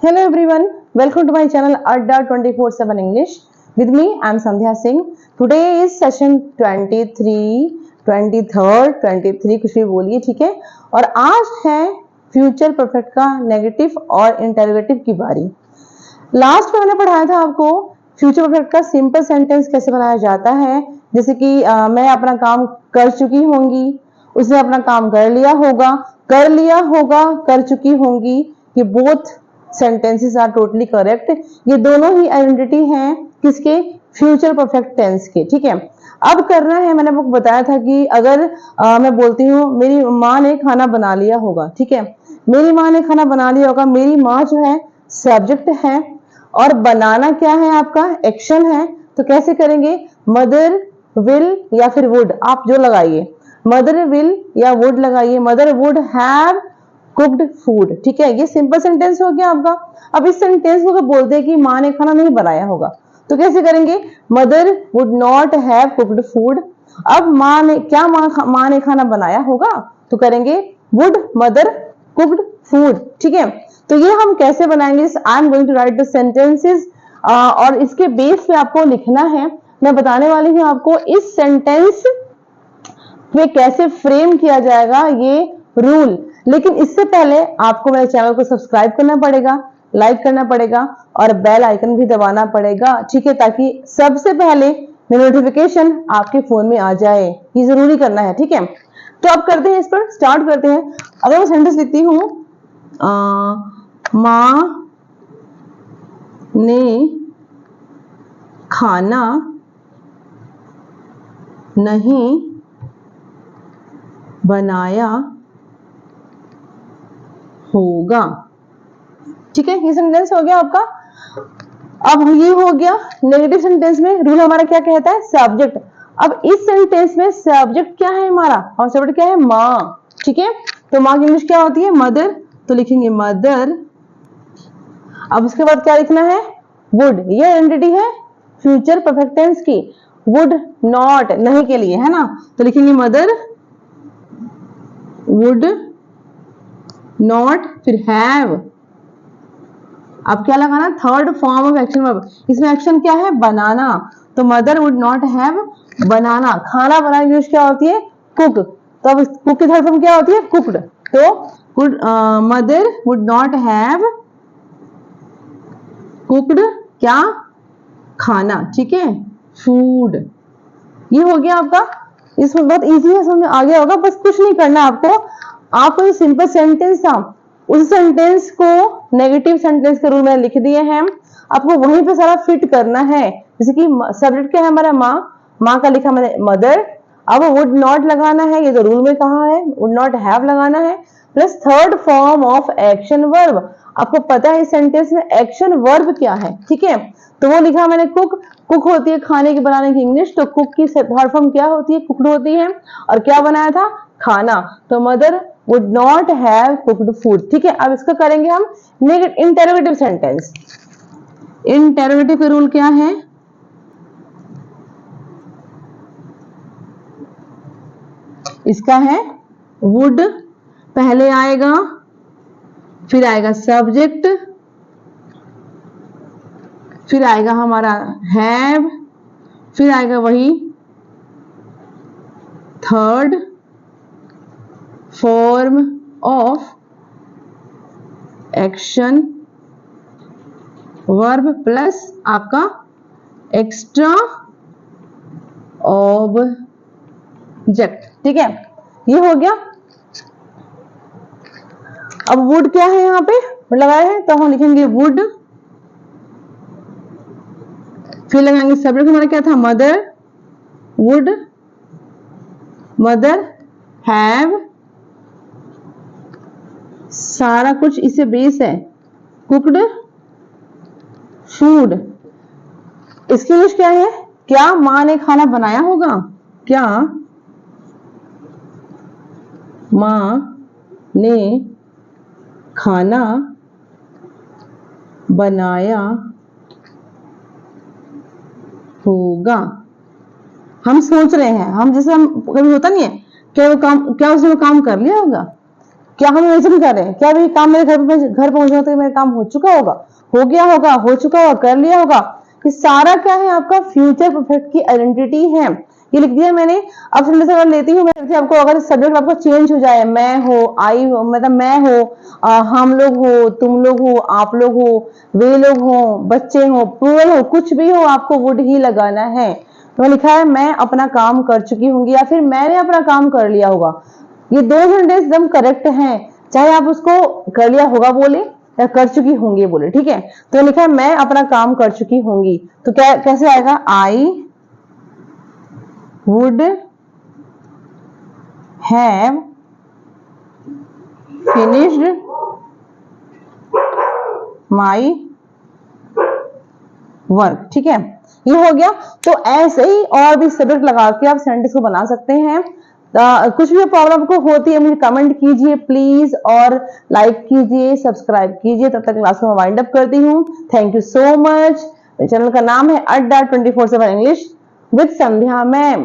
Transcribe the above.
Hello everyone, welcome to my channel Adda 24/7 English. With me, I am Sandhya Singh. Today is session 23, 23rd, 23 कुछ भी बोलिए, ठीक है। और आज है फ्यूचर परफेक्ट का नेगेटिव और इंटरोगेटिव की बारी। लास्ट में मैंने पढ़ाया था आपको फ्यूचर परफेक्ट का सिंपल सेंटेंस कैसे बनाया जाता है, जैसे कि मैं अपना काम कर चुकी होंगी, उसने अपना काम कर लिया होगा, कर लिया होगा, कर चुकी होंगी। ये both sentences are totally correct. ये दोनों ही आइडेंटिटी हैं किसके? फ्यूचर परफेक्ट टेंस के, ठीक है। अब करना है, मैंने आपको बताया था कि अगर मैं बोलती हूँ मेरी माँ ने खाना बना लिया होगा, ठीक है। मेरी माँ ने खाना बना लिया होगा, मेरी माँ जो है सब्जेक्ट है और बनाना क्या है? आपका एक्शन है। तो कैसे करेंगे? मदर विल या फिर वुड, आप जो लगाइए, मदर विल या वुड लगाइए। Mother would have cooked food, ठीक है। ये सिंपल सेंटेंस हो गया आपका। अब इस सेंटेंस को बोलते हैं कि माँ ने खाना नहीं बनाया होगा, तो कैसे करेंगे? Mother would not have cooked food. अब माँ ने क्या, माँ ने खाना बनाया होगा, तो करेंगे वुड मदर कुक्ड फूड, ठीक है। तो ये हम कैसे बनाएंगे? I am going to write the sentences और इसके बेस पे आपको लिखना है। मैं बताने वाली हूँ आपको इस सेंटेंस में कैसे फ्रेम किया जाएगा, ये रूल। लेकिन इससे पहले आपको मेरे चैनल को सब्सक्राइब करना पड़ेगा, लाइक करना पड़ेगा और बेल आइकन भी दबाना पड़ेगा, ठीक है, ताकि सबसे पहले मेरी नोटिफिकेशन आपके फोन में आ जाए। ये जरूरी करना है, ठीक है। तो अब करते हैं, इस पर स्टार्ट करते हैं। अगर मैं सेंटेंस लिखती हूँ, माँ ने खाना नहीं बनाया होगा, ठीक है। ये सेंटेंस हो गया आपका। अब ये हो गया नेगेटिव सेंटेंस में रूल हमारा क्या कहता है? सब्जेक्ट। अब इस सेंटेंस में सब्जेक्ट क्या है हमारा? और सब्जेक्ट क्या है? माँ, ठीक है। तो माँ की इंग्लिश क्या होती है? मदर। तो लिखेंगे मदर। अब उसके बाद क्या लिखना है? वुड। ये आइडेंटिटी है फ्यूचर परफेक्ट टेंस की। वुड नॉट, नहीं के लिए, है ना। तो लिखेंगे मदर वुड नॉट, फिर हैव। अब क्या लगाना? Third form of action verb. इसमें एक्शन क्या है? बनाना। तो मदर वुड नॉट हैव बनाना। खाना बनाने की इंग्लिश क्या होती है? कुक। तो अब कुक की थर्ड फॉर्म क्या होती है? कुक्ड। तो mother would not have cooked क्या? खाना, ठीक है, फूड। ये हो गया आपका। इसमें बहुत इजी है, समझ में आ गया होगा। बस कुछ नहीं करना आपको। आपको जो सिंपल सेंटेंस था, उस सेंटेंस को नेगेटिव सेंटेंस के रूल में लिख दिए हैं। आपको वहीं पे सारा फिट करना है। जैसे कि सब्जेक्ट क्या है हमारा? माँ। माँ का लिखा मैंने मदर। अब वुड नॉट लगाना है, ये तो रूल में कहा है। वुड नॉट हैव लगाना है, plus third form of action verb. आपको पता है इस सेंटेंस में एक्शन वर्ब क्या है, ठीक है। तो वो लिखा मैंने कुक। कुक होती है खाने की, बनाने की इंग्लिश। तो कुक की थर्ड फॉर्म क्या होती है? कुक्ड होती है। और क्या बनाया था? खाना। तो mother would not have cooked food, ठीक है। अब इसका करेंगे हम इंटेरोगेटिव सेंटेंस। इंटेरोगेटिव का रूल क्या है? इसका है वुड पहले आएगा, फिर आएगा सब्जेक्ट, फिर आएगा हमारा हैव, फिर आएगा वही third form of action verb plus आपका एक्स्ट्रा ऑब्जेक्ट, ठीक है। ये हो गया। अब वुड क्या है? यहाँ पे लगाया है, तो हम लिखेंगे वुड। फिर लगाएंगे सब्जेक्ट हमारा क्या था? मदर वुड मदर हैव, सारा कुछ इसे बेस है, कुक्ड फूड। इसकी इंग्लिश क्या है? क्या माँ ने खाना बनाया होगा? क्या माँ ने खाना बनाया होगा? हम सोच रहे हैं, हम जैसे हम कभी होता नहीं है क्या वो काम, क्या उसने वो काम कर लिया होगा? क्या हम इमेजिन कर रहे हैं, क्या भी काम मेरे घर पहुंचना तो मेरा काम हो चुका होगा, हो गया होगा, हो चुका होगा, कर लिया होगा। ये सारा क्या है, आपका फ्यूचर परफेक्ट की आइडेंटिटी है। ये लिख दिया मैंने। अब सेंटेंस अगर लेती हूँ मैं, आपको अगर सब्जेक्ट आपका चेंज हो जाए, मैं हो, आई हो, मतलब मैं हो, हम लोग हो, तुम लोग हो, आप लोग हो, वे लोग हो, बच्चे हो, प्लूरल हो, कुछ भी हो, आपको वुड ही लगाना है। तो लिखा है मैं अपना काम कर चुकी होंगी या फिर मैंने अपना काम कर लिया होगा। ये दो सेंटेंस एकदम करेक्ट हैं, चाहे आप उसको कर लिया होगा बोले या कर चुकी होंगी बोले, ठीक है। तो लिखा है मैं अपना काम कर चुकी होंगी, तो क्या कैसे आएगा, I would have finished my work, ठीक है। ये हो गया। तो ऐसे ही और भी सब्जेक्ट लगा के आप सेंटेंस को बना सकते हैं। कुछ भी प्रॉब्लम को होती है मुझे कमेंट कीजिए प्लीज, और लाइक कीजिए, सब्सक्राइब कीजिए। तब तक क्लास को वाइंड अप करती हूँ। Thank you so much. Channel का नाम है अड्डा 24/7 इंग्लिश विद संध्या मैम।